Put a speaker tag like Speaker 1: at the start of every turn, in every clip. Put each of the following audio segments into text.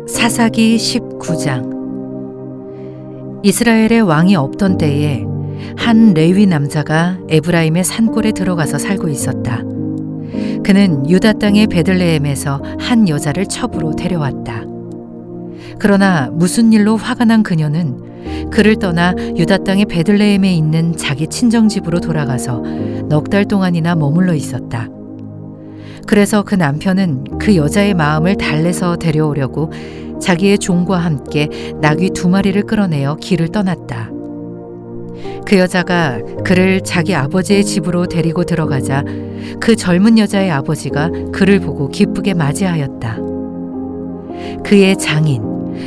Speaker 1: 사사기 19장. 이스라엘의 왕이 없던 때에 한 레위 남자가 에브라임의 산골에 들어가서 살고 있었다. 그는 유다 땅의 베들레헴에서 한 여자를 첩으로 데려왔다. 그러나 무슨 일로 화가 난 그녀는 그를 떠나 유다 땅의 베들레헴에 있는 자기 친정집으로 돌아가서 넉 달 동안이나 머물러 있었다. 그래서 그 남편은 그 여자의 마음을 달래서 데려오려고 자기의 종과 함께 나귀 2마리를 끌어내어 길을 떠났다. 그 여자가 그를 자기 아버지의 집으로 데리고 들어가자 그 젊은 여자의 아버지가 그를 보고 기쁘게 맞이하였다. 그의 장인,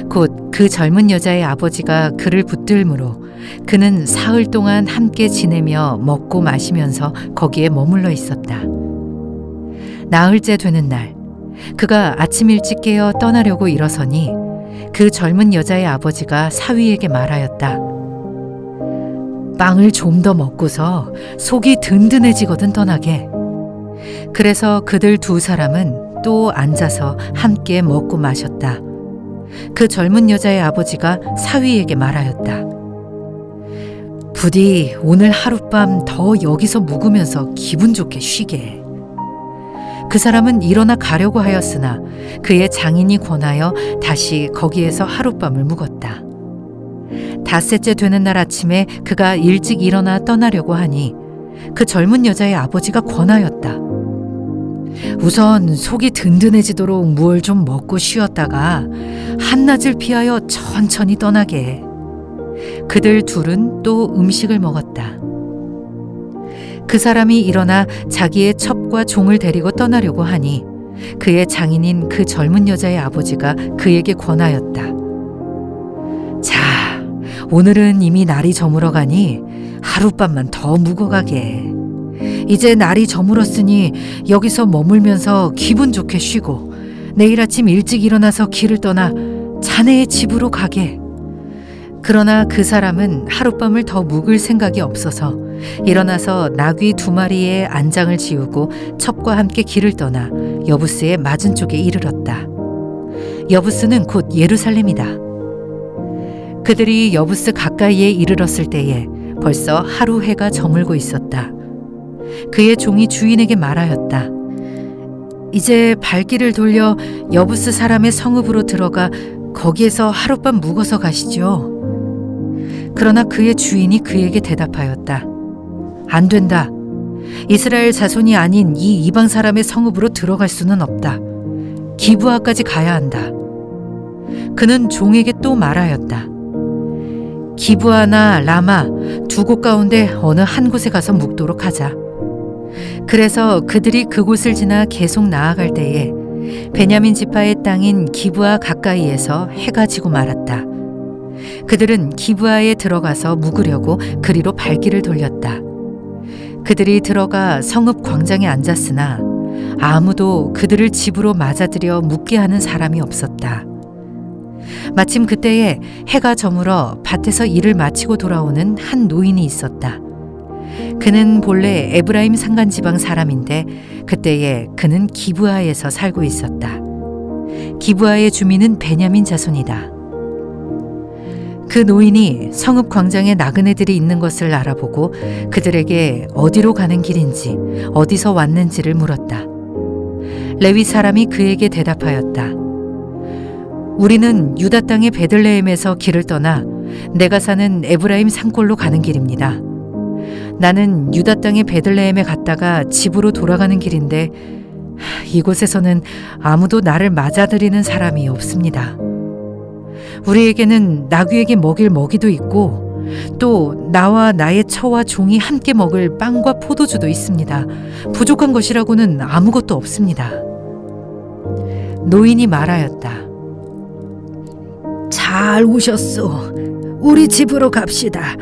Speaker 1: 곧 그 젊은 여자의 아버지가 그를 붙들므로 그는 사흘 동안 함께 지내며 먹고 마시면서 거기에 머물러 있었다. 나흘째 되는 날, 그가 아침 일찍 깨어 떠나려고 일어서니 그 젊은 여자의 아버지가 사위에게 말하였다. 빵을 좀 더 먹고서 속이 든든해지거든 떠나게. 그래서 그들 2사람은 또 앉아서 함께 먹고 마셨다. 그 젊은 여자의 아버지가 사위에게 말하였다. 부디 오늘 하룻밤 더 여기서 묵으면서 기분 좋게 쉬게. 그 사람은 일어나 가려고 하였으나 그의 장인이 권하여 다시 거기에서 하룻밤을 묵었다. 닷새째 되는 날 아침에 그가 일찍 일어나 떠나려고 하니 그 젊은 여자의 아버지가 권하였다. 우선 속이 든든해지도록 무얼 좀 먹고 쉬었다가 한낮을 피하여 천천히 떠나게. 그들 둘은 또 음식을 먹었다. 그 사람이 일어나 자기의 첩과 종을 데리고 떠나려고 하니 그의 장인인 그 젊은 여자의 아버지가 그에게 권하였다. 자, 오늘은 이미 날이 저물어 가니 하룻밤만 더 묵어가게. 이제 날이 저물었으니 여기서 머물면서 기분 좋게 쉬고 내일 아침 일찍 일어나서 길을 떠나 자네의 집으로 가게. 그러나 그 사람은 하룻밤을 더 묵을 생각이 없어서 일어나서 나귀 2마리의 안장을 지우고 첩과 함께 길을 떠나 여부스의 맞은 쪽에 이르렀다. 여부스는 곧 예루살렘이다. 그들이 여부스 가까이에 이르렀을 때에 벌써 하루 해가 저물고 있었다. 그의 종이 주인에게 말하였다. 이제 발길을 돌려 여부스 사람의 성읍으로 들어가 거기에서 하룻밤 묵어서 가시죠. 그러나 그의 주인이 그에게 대답하였다. 안 된다. 이스라엘 자손이 아닌 이 이방 사람의 성읍으로 들어갈 수는 없다. 기브아까지 가야 한다. 그는 종에게 또 말하였다. 기브아나 라마 2곳 가운데 어느 한 곳에 가서 묵도록 하자. 그래서 그들이 그곳을 지나 계속 나아갈 때에 베냐민 지파의 땅인 기브아 가까이에서 해가 지고 말았다. 그들은 기브아에 들어가서 묵으려고 그리로 발길을 돌렸다. 그들이 들어가 성읍 광장에 앉았으나 아무도 그들을 집으로 맞아들여 묵게 하는 사람이 없었다. 마침 그때에 해가 저물어 밭에서 일을 마치고 돌아오는 한 노인이 있었다. 그는 본래 에브라임 산간지방 사람인데 그때에 그는 기브아에서 살고 있었다. 기브아의 주민은 베냐민 자손이다. 그 노인이 성읍 광장에 나그네들이 있는 것을 알아보고 그들에게 어디로 가는 길인지 어디서 왔는지를 물었다. 레위 사람이 그에게 대답하였다. 우리는 유다 땅의 베들레헴에서 길을 떠나 내가 사는 에브라임 산골로 가는 길입니다. 나는 유다 땅의 베들레헴에 갔다가 집으로 돌아가는 길인데 이곳에서는 아무도 나를 맞아들이는 사람이 없습니다. 우리에게는 나귀에게 먹일 먹이도 있고 또 나와 나의 처와 종이 함께 먹을 빵과 포도주도 있습니다. 부족한 것이라고는 아무것도 없습니다. 노인이 말하였다. 잘 오셨소. 우리 집으로 갑시다.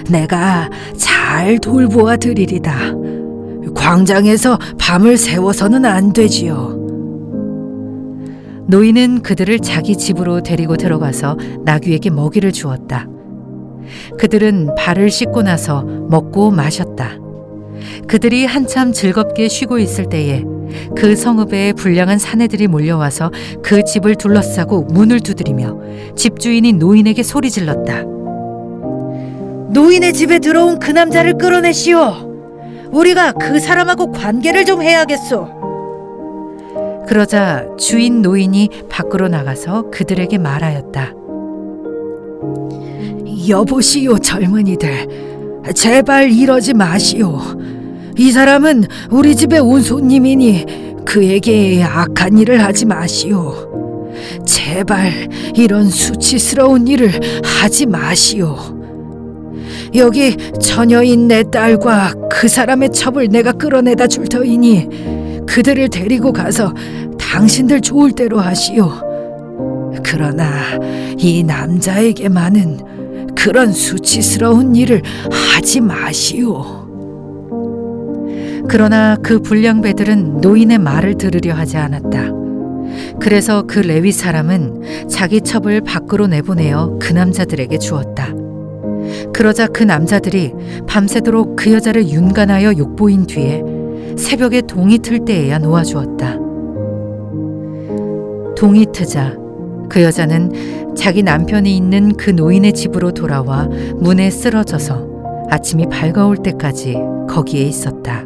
Speaker 1: 내가 잘 돌보아 드리리다. 광장에서 밤을 새워서는 안 되지요. 노인은 그들을 자기 집으로 데리고 들어가서 나귀에게 먹이를 주었다. 그들은 발을 씻고 나서 먹고 마셨다. 그들이 한참 즐겁게 쉬고 있을 때에 그 성읍에 불량한 사내들이 몰려와서 그 집을 둘러싸고 문을 두드리며 집주인이 노인에게 소리질렀다. 노인의 집에 들어온 그 남자를 끌어내시오. 우리가 그 사람하고 관계를 좀 해야겠소. 그러자 주인 노인이 밖으로 나가서 그들에게 말하였다. 여보시오, 젊은이들. 제발 이러지 마시오. 이 사람은 우리 집에 온 손님이니 그에게 악한 일을 하지 마시오. 제발 이런 수치스러운 일을 하지 마시오. 여기 처녀인 내 딸과 그 사람의 첩을 내가 끌어내다 줄 터이니 그들을 데리고 가서 당신들 좋을 대로 하시오. 그러나 이 남자에게만은 그런 수치스러운 일을 하지 마시오. 그러나 그 불량배들은 노인의 말을 들으려 하지 않았다. 그래서 그 레위 사람은 자기 첩을 밖으로 내보내어 그 남자들에게 주었다. 그러자 그 남자들이 밤새도록 그 여자를 윤간하여 욕보인 뒤에 새벽에 동이 틀 때에야 놓아주었다. 동이 트자 그 여자는 자기 남편이 있는 그 노인의 집으로 돌아와 문에 쓰러져서 아침이 밝아올 때까지 거기에 있었다.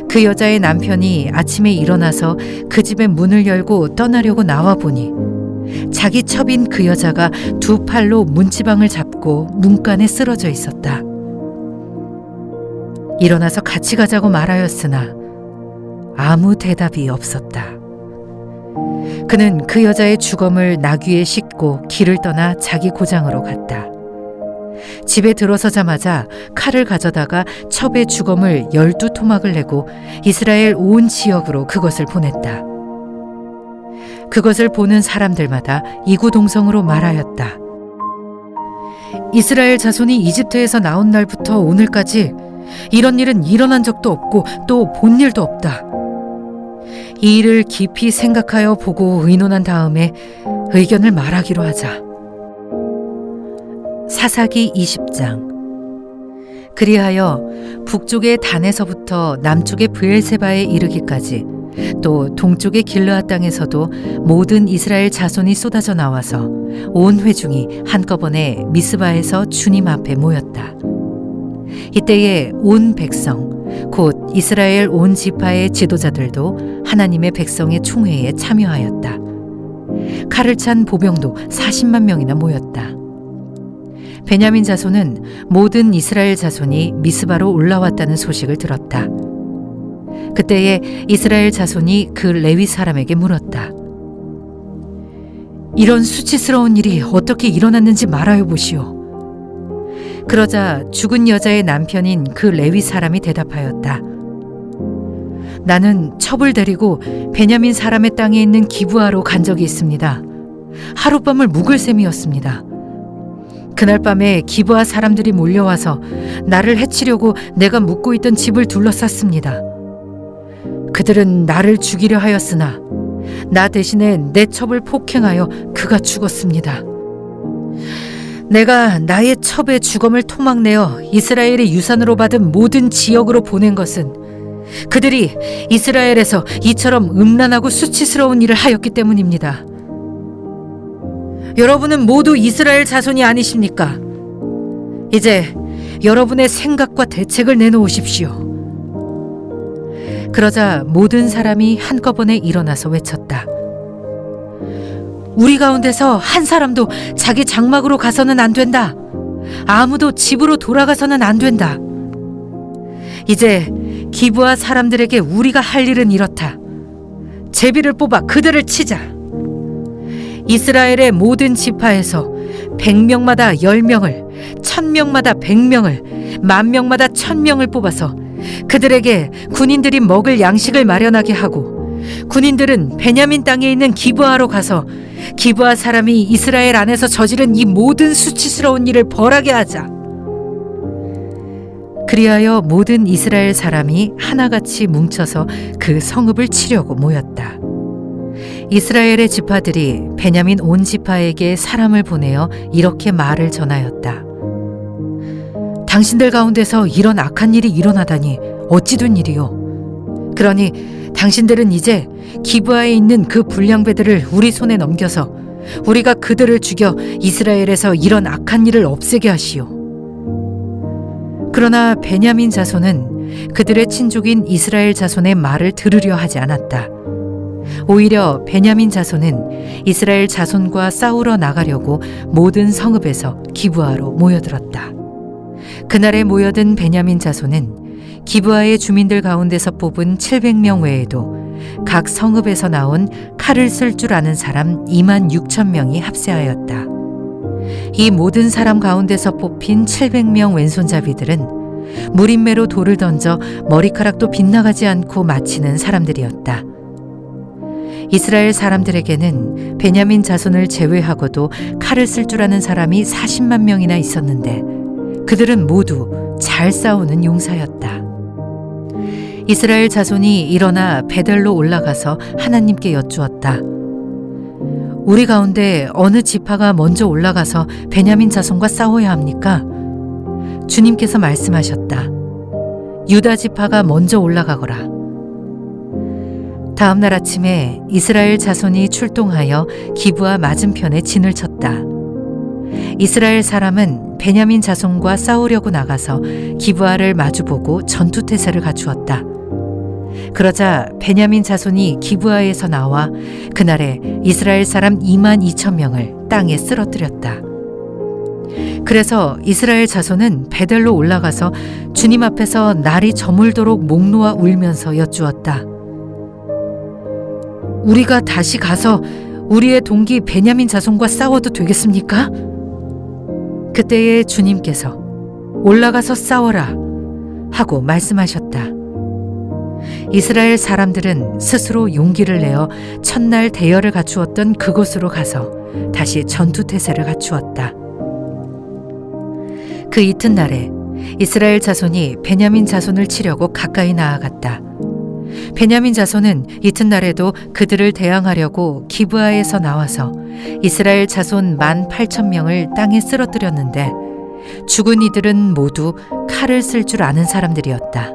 Speaker 1: 그 여자의 남편이 아침에 일어나서 그 집의 문을 열고 떠나려고 나와 보니 자기 첩인 그 여자가 두 팔로 문지방을 잡고 문간에 쓰러져 있었다. 일어나서 같이 가자고 말하였으나 아무 대답이 없었다. 그는 그 여자의 주검을 나귀에 싣고 길을 떠나 자기 고장으로 갔다. 집에 들어서자마자 칼을 가져다가 첩의 주검을 12토막을 내고 이스라엘 온 지역으로 그것을 보냈다. 그것을 보는 사람들마다 이구동성으로 말하였다. 이스라엘 자손이 이집트에서 나온 날부터 오늘까지 이런 일은 일어난 적도 없고 또 본 일도 없다. 이 일을 깊이 생각하여 보고 의논한 다음에 의견을 말하기로 하자. 사사기 20장. 그리하여 북쪽의 단에서부터 남쪽의 브엘세바에 이르기까지 또 동쪽의 길르앗 땅에서도 모든 이스라엘 자손이 쏟아져 나와서 온 회중이 한꺼번에 미스바에서 주님 앞에 모였다. 이때에 온 백성 곧 이스라엘 온 지파의 지도자들도 하나님의 백성의 총회에 참여하였다. 칼을 찬 보병도 40만 명이나 모였다. 베냐민 자손은 모든 이스라엘 자손이 미스바로 올라왔다는 소식을 들었다. 그때에 이스라엘 자손이 그 레위 사람에게 물었다. 이런 수치스러운 일이 어떻게 일어났는지 말하여 보시오. 그러자 죽은 여자의 남편인 그 레위 사람이 대답하였다. 나는 첩을 데리고 베냐민 사람의 땅에 있는 기브아로 간 적이 있습니다. 하룻밤을 묵을 셈이었습니다. 그날 밤에 기브아 사람들이 몰려와서 나를 해치려고 내가 묵고 있던 집을 둘러쌌습니다. 그들은 나를 죽이려 하였으나 나 대신에 내 첩을 폭행하여 그가 죽었습니다. 내가 나의 첩의 주검을 토막내어 이스라엘의 유산으로 받은 모든 지역으로 보낸 것은 그들이 이스라엘에서 이처럼 음란하고 수치스러운 일을 하였기 때문입니다. 여러분은 모두 이스라엘 자손이 아니십니까? 이제 여러분의 생각과 대책을 내놓으십시오. 그러자 모든 사람이 한꺼번에 일어나서 외쳤다. 우리 가운데서 한 사람도 자기 장막으로 가서는 안 된다. 아무도 집으로 돌아가서는 안 된다. 이제 기브아 사람들에게 우리가 할 일은 이렇다. 제비를 뽑아 그들을 치자. 이스라엘의 모든 지파에서 100명마다 10명을, 1000명마다 100명을, 10,000명마다 1000명을 뽑아서 그들에게 군인들이 먹을 양식을 마련하게 하고 군인들은 베냐민 땅에 있는 기브아로 가서 기브아 사람이 이스라엘 안에서 저지른 이 모든 수치스러운 일을 벌하게 하자. 그리하여 모든 이스라엘 사람이 하나같이 뭉쳐서 그 성읍을 치려고 모였다. 이스라엘의 지파들이 베냐민 온 지파에게 사람을 보내어 이렇게 말을 전하였다. 당신들 가운데서 이런 악한 일이 일어나다니 어찌 된 일이요? 그러니 당신들은 이제 기브아에 있는 그 불량배들을 우리 손에 넘겨서 우리가 그들을 죽여 이스라엘에서 이런 악한 일을 없애게 하시오. 그러나 베냐민 자손은 그들의 친족인 이스라엘 자손의 말을 들으려 하지 않았다. 오히려 베냐민 자손은 이스라엘 자손과 싸우러 나가려고 모든 성읍에서 기브아로 모여들었다. 그날에 모여든 베냐민 자손은 기브아의 주민들 가운데서 뽑은 700명 외에도 각 성읍에서 나온 칼을 쓸 줄 아는 사람 2만 6천 명이 합세하였다. 이 모든 사람 가운데서 뽑힌 700명 왼손잡이들은 무림매로 돌을 던져 머리카락도 빗나가지 않고 마치는 사람들이었다. 이스라엘 사람들에게는 베냐민 자손을 제외하고도 칼을 쓸 줄 아는 사람이 40만 명이나 있었는데 그들은 모두 잘 싸우는 용사였다. 이스라엘 자손이 일어나 베델로 올라가서 하나님께 여쭈었다. 우리 가운데 어느 지파가 먼저 올라가서 베냐민 자손과 싸워야 합니까? 주님께서 말씀하셨다. 유다 지파가 먼저 올라가거라. 다음 날 아침에 이스라엘 자손이 출동하여 기브아 맞은편에 진을 쳤다. 이스라엘 사람은 베냐민 자손과 싸우려고 나가서 기브아를 마주보고 전투태세를 갖추었다. 그러자 베냐민 자손이 기브아에서 나와 그날에 이스라엘 사람 2만 2천 명을 땅에 쓰러뜨렸다. 그래서 이스라엘 자손은 베델로 올라가서 주님 앞에서 날이 저물도록 목 놓아 울면서 여쭈었다. 우리가 다시 가서 우리의 동기 베냐민 자손과 싸워도 되겠습니까? 그때에 주님께서 올라가서 싸워라 하고 말씀하셨다. 이스라엘 사람들은 스스로 용기를 내어 첫날 대열을 갖추었던 그곳으로 가서 다시 전투태세를 갖추었다. 그 이튿날에 이스라엘 자손이 베냐민 자손을 치려고 가까이 나아갔다. 베냐민 자손은 이튿날에도 그들을 대항하려고 기브아에서 나와서 이스라엘 자손 18,000명을 땅에 쓰러뜨렸는데 죽은 이들은 모두 칼을 쓸 줄 아는 사람들이었다.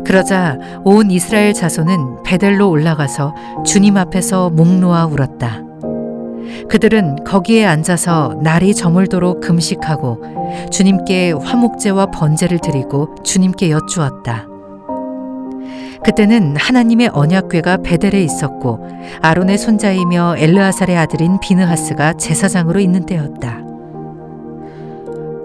Speaker 1: 그러자 온 이스라엘 자손은 베델로 올라가서 주님 앞에서 목 놓아 울었다. 그들은 거기에 앉아서 날이 저물도록 금식하고 주님께 화목제와 번제를 드리고 주님께 여쭈었다. 그때는 하나님의 언약궤가 베델에 있었고 아론의 손자이며 엘르아살의 아들인 비느하스가 제사장으로 있는 때였다.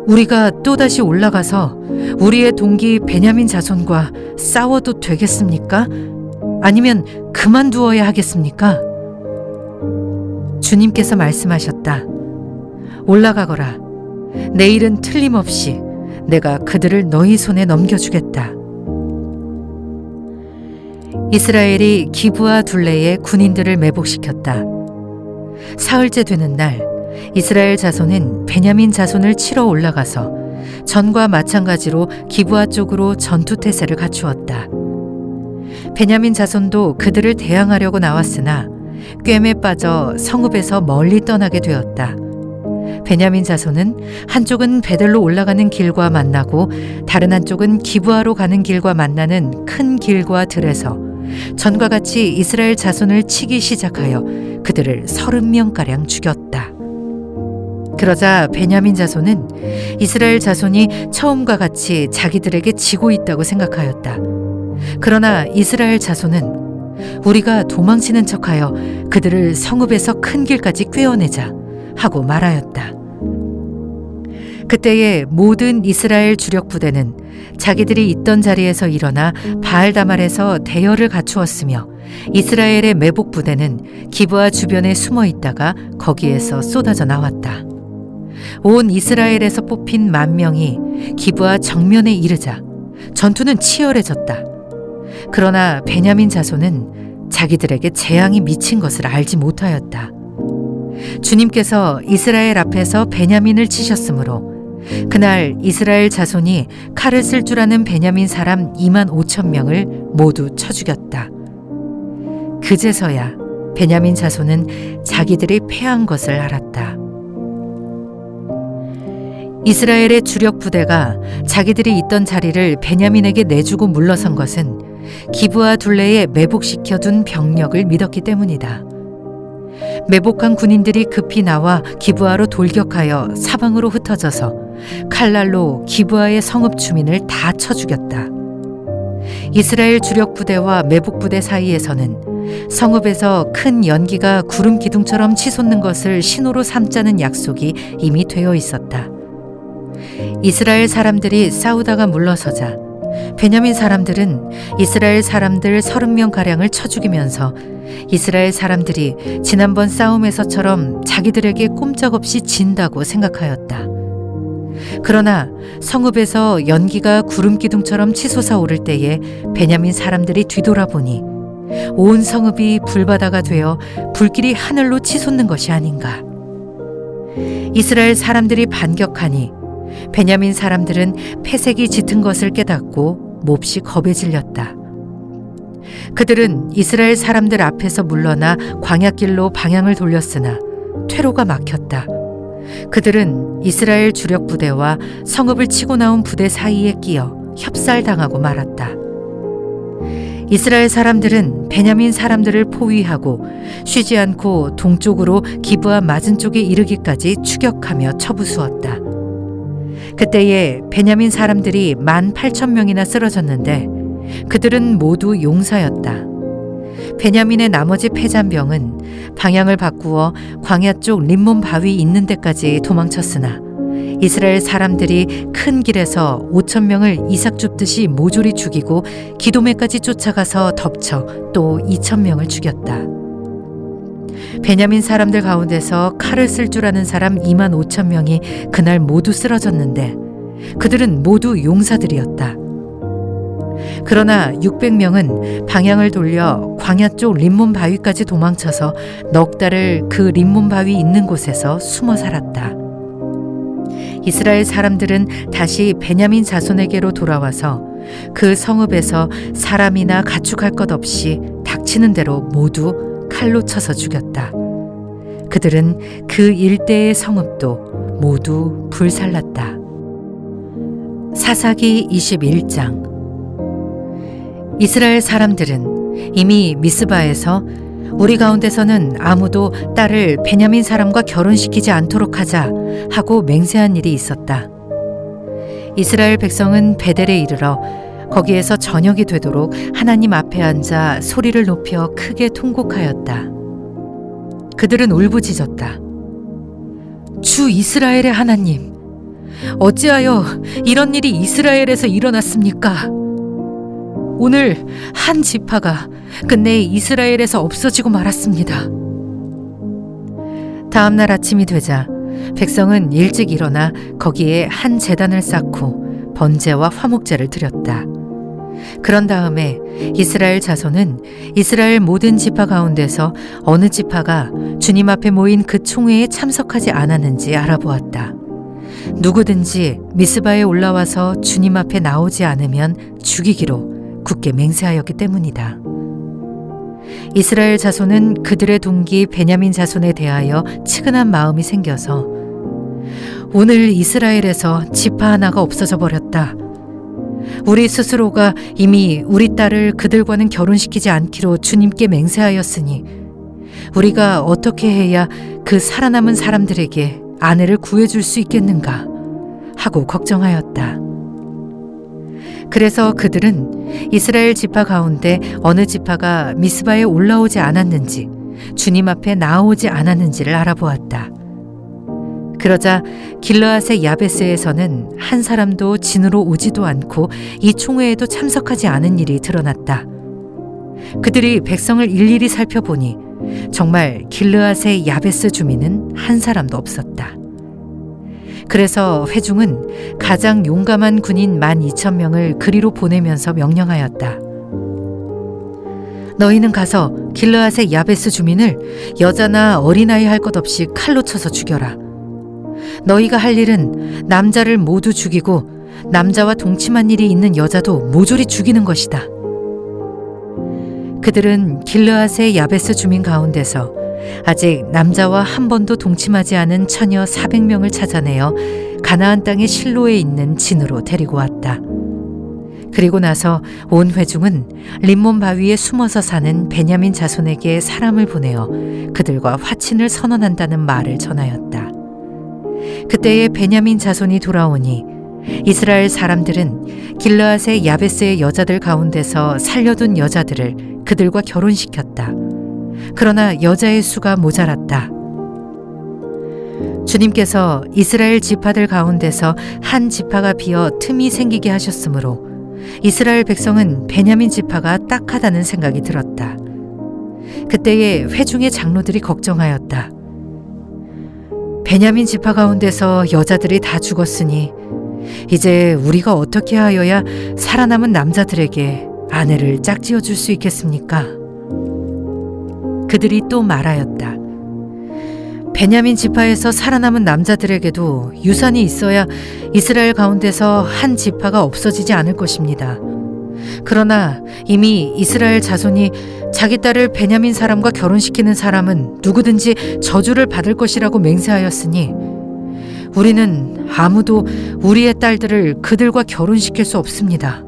Speaker 1: 우리가 또다시 올라가서 우리의 동기 베냐민 자손과 싸워도 되겠습니까? 아니면 그만두어야 하겠습니까? 주님께서 말씀하셨다. 올라가거라. 내일은 틀림없이 내가 그들을 너희 손에 넘겨주겠다. 이스라엘이 기브아 둘레에 군인들을 매복시켰다. 사흘째 되는 날 이스라엘 자손은 베냐민 자손을 치러 올라가서 전과 마찬가지로 기브아 쪽으로 전투태세를 갖추었다. 베냐민 자손도 그들을 대항하려고 나왔으나 꿰매 빠져 성읍에서 멀리 떠나게 되었다. 베냐민 자손은 한쪽은 베델로 올라가는 길과 만나고 다른 한쪽은 기브아로 가는 길과 만나는 큰 길과 들에서 전과 같이 이스라엘 자손을 치기 시작하여 그들을 30명가량 죽였다. 그러자 베냐민 자손은 이스라엘 자손이 처음과 같이 자기들에게 지고 있다고 생각하였다. 그러나 이스라엘 자손은 우리가 도망치는 척하여 그들을 성읍에서 큰 길까지 꿰어내자 하고 말하였다. 그때에 모든 이스라엘 주력 부대는 자기들이 있던 자리에서 일어나 바알다말에서 대열을 갖추었으며 이스라엘의 매복 부대는 기브아 주변에 숨어 있다가 거기에서 쏟아져 나왔다. 온 이스라엘에서 뽑힌 10,000명이 기브아 정면에 이르자 전투는 치열해졌다. 그러나 베냐민 자손은 자기들에게 재앙이 미친 것을 알지 못하였다. 주님께서 이스라엘 앞에서 베냐민을 치셨으므로 그날 이스라엘 자손이 칼을 쓸 줄 아는 베냐민 사람 2만 5천 명을 모두 쳐 죽였다. 그제서야 베냐민 자손은 자기들이 패한 것을 알았다. 이스라엘의 주력 부대가 자기들이 있던 자리를 베냐민에게 내주고 물러선 것은 기브아 둘레에 매복시켜둔 병력을 믿었기 때문이다. 매복한 군인들이 급히 나와 기브아로 돌격하여 사방으로 흩어져서 칼날로 기브아의 성읍 주민을 다 쳐 죽였다. 이스라엘 주력 부대와 매복 부대 사이에서는 성읍에서 큰 연기가 구름 기둥처럼 치솟는 것을 신호로 삼자는 약속이 이미 되어 있었다. 이스라엘 사람들이 싸우다가 물러서자 베냐민 사람들은 이스라엘 사람들 30명가량을 쳐 죽이면서 이스라엘 사람들이 지난번 싸움에서처럼 자기들에게 꼼짝없이 진다고 생각하였다. 그러나 성읍에서 연기가 구름 기둥처럼 치솟아 오를 때에 베냐민 사람들이 뒤돌아보니 온 성읍이 불바다가 되어 불길이 하늘로 치솟는 것이 아닌가. 이스라엘 사람들이 반격하니 베냐민 사람들은 패색이 짙은 것을 깨닫고 몹시 겁에 질렸다. 그들은 이스라엘 사람들 앞에서 물러나 광야길로 방향을 돌렸으나 퇴로가 막혔다. 그들은 이스라엘 주력 부대와 성읍을 치고 나온 부대 사이에 끼어 협살당하고 말았다. 이스라엘 사람들은 베냐민 사람들을 포위하고 쉬지 않고 동쪽으로 기브아 맞은 쪽에 이르기까지 추격하며 쳐부수었다. 그때에 베냐민 사람들이 18,000명이나 쓰러졌는데 그들은 모두 용사였다. 베냐민의 나머지 패잔병은 방향을 바꾸어 광야 쪽 림몬 바위 있는 데까지 도망쳤으나 이스라엘 사람들이 큰 길에서 5,000명을 이삭 줍듯이 모조리 죽이고 기도메까지 쫓아가서 덮쳐 또 2,000명을 죽였다. 베냐민 사람들 가운데서 칼을 쓸 줄 아는 사람 25,000명이 그날 모두 쓰러졌는데 그들은 모두 용사들이었다. 그러나 600명은 방향을 돌려 광야 쪽 림몬 바위까지 도망쳐서 넉 달을 그 림몬 바위 있는 곳에서 숨어 살았다. 이스라엘 사람들은 다시 베냐민 자손에게로 돌아와서 그 성읍에서 사람이나 가축할 것 없이 닥치는 대로 모두 칼로 쳐서 죽였다. 그들은 그 일대의 성읍도 모두 불살랐다. 사사기 21장. 이스라엘 사람들은 이미 미스바에서 우리 가운데서는 아무도 딸을 베냐민 사람과 결혼시키지 않도록 하자 하고 맹세한 일이 있었다. 이스라엘 백성은 베델에 이르러 거기에서 저녁이 되도록 하나님 앞에 앉아 소리를 높여 크게 통곡하였다. 그들은 울부짖었다. 주 이스라엘의 하나님, 어찌하여 이런 일이 이스라엘에서 일어났습니까? 오늘 한 지파가 끝내 이스라엘에서 없어지고 말았습니다. 다음 날 아침이 되자 백성은 일찍 일어나 거기에 한 제단을 쌓고 번제와 화목제를 드렸다. 그런 다음에 이스라엘 자손은 이스라엘 모든 지파 가운데서 어느 지파가 주님 앞에 모인 그 총회에 참석하지 않았는지 알아보았다. 누구든지 미스바에 올라와서 주님 앞에 나오지 않으면 죽이기로 굳게 맹세하였기 때문이다. 이스라엘 자손은 그들의 동기 베냐민 자손에 대하여 측은한 마음이 생겨서 오늘 이스라엘에서 지파 하나가 없어져 버렸다. 우리 스스로가 이미 우리 딸을 그들과는 결혼시키지 않기로 주님께 맹세하였으니 우리가 어떻게 해야 그 살아남은 사람들에게 아내를 구해줄 수 있겠는가 하고 걱정하였다. 그래서 그들은 이스라엘 지파 가운데 어느 지파가 미스바에 올라오지 않았는지 주님 앞에 나오지 않았는지를 알아보았다. 그러자 길르앗의 야베스에서는 한 사람도 진으로 오지도 않고 이 총회에도 참석하지 않은 일이 드러났다. 그들이 백성을 일일이 살펴보니 정말 길르앗의 야베스 주민은 한 사람도 없었다. 그래서 회중은 가장 용감한 군인 12,000명을 그리로 보내면서 명령하였다. 너희는 가서 길르앗의 야베스 주민을 여자나 어린아이 할 것 없이 칼로 쳐서 죽여라. 너희가 할 일은 남자를 모두 죽이고 남자와 동침한 일이 있는 여자도 모조리 죽이는 것이다. 그들은 길르앗의 야베스 주민 가운데서 아직 남자와 한 번도 동침하지 않은 처녀 400명을 찾아내어 가나안 땅의 실로에 있는 진으로 데리고 왔다. 그리고 나서 온 회중은 림몬 바위에 숨어서 사는 베냐민 자손에게 사람을 보내어 그들과 화친을 선언한다는 말을 전하였다. 그때에 베냐민 자손이 돌아오니 이스라엘 사람들은 길르앗의 야베스의 여자들 가운데서 살려둔 여자들을 그들과 결혼시켰다. 그러나 여자의 수가 모자랐다. 주님께서 이스라엘 지파들 가운데서 한 지파가 비어 틈이 생기게 하셨으므로 이스라엘 백성은 베냐민 지파가 딱하다는 생각이 들었다. 그때에 회중의 장로들이 걱정하였다. 베냐민 지파 가운데서 여자들이 다 죽었으니 이제 우리가 어떻게 하여야 살아남은 남자들에게 아내를 짝지어 줄 수 있겠습니까? 그들이 또 말하였다. 베냐민 지파에서 살아남은 남자들에게도 유산이 있어야 이스라엘 가운데서 한 지파가 없어지지 않을 것입니다. 그러나 이미 이스라엘 자손이 자기 딸을 베냐민 사람과 결혼시키는 사람은 누구든지 저주를 받을 것이라고 맹세하였으니 우리는 아무도 우리의 딸들을 그들과 결혼시킬 수 없습니다.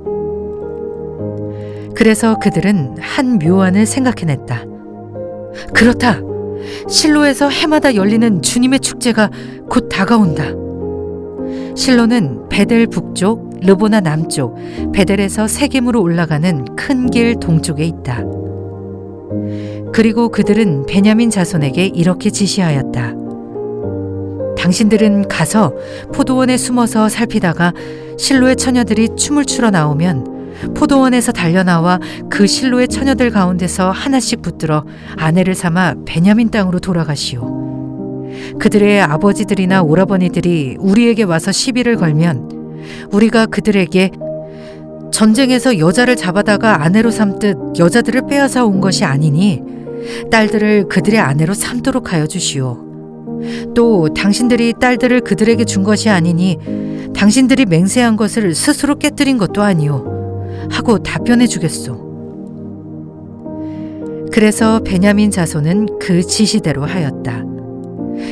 Speaker 1: 그래서 그들은 한 묘안을 생각해냈다. 그렇다. 실로에서 해마다 열리는 주님의 축제가 곧 다가온다. 실로는 베델 북쪽, 르보나 남쪽, 베델에서 세겜으로 올라가는 큰 길 동쪽에 있다. 그리고 그들은 베냐민 자손에게 이렇게 지시하였다. 당신들은 가서 포도원에 숨어서 살피다가 실로의 처녀들이 춤을 추러 나오면 포도원에서 달려나와 그 실로의 처녀들 가운데서 하나씩 붙들어 아내를 삼아 베냐민 땅으로 돌아가시오. 그들의 아버지들이나 오라버니들이 우리에게 와서 시비를 걸면 우리가 그들에게 전쟁에서 여자를 잡아다가 아내로 삼듯 여자들을 빼앗아 온 것이 아니니 딸들을 그들의 아내로 삼도록 하여 주시오. 또 당신들이 딸들을 그들에게 준 것이 아니니 당신들이 맹세한 것을 스스로 깨뜨린 것도 아니오. 하고 답변해 주겠소. 그래서 베냐민 자손은 그 지시대로 하였다.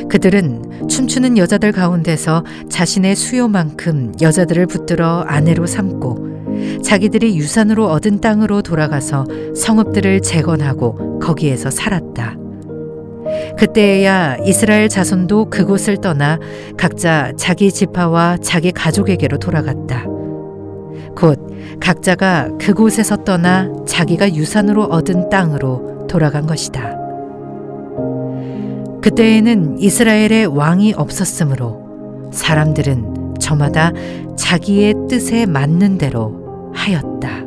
Speaker 1: 그들은 춤추는 여자들 가운데서 자신의 수요만큼 여자들을 붙들어 아내로 삼고 자기들이 유산으로 얻은 땅으로 돌아가서 성읍들을 재건하고 거기에서 살았다. 그때에야 이스라엘 자손도 그곳을 떠나 각자 자기 지파와 자기 가족에게로 돌아갔다. 곧 각자가 그곳에서 떠나 자기가 유산으로 얻은 땅으로 돌아간 것이다. 그때에는 이스라엘에 왕이 없었으므로 사람들은 저마다 자기의 뜻에 맞는 대로 하였다.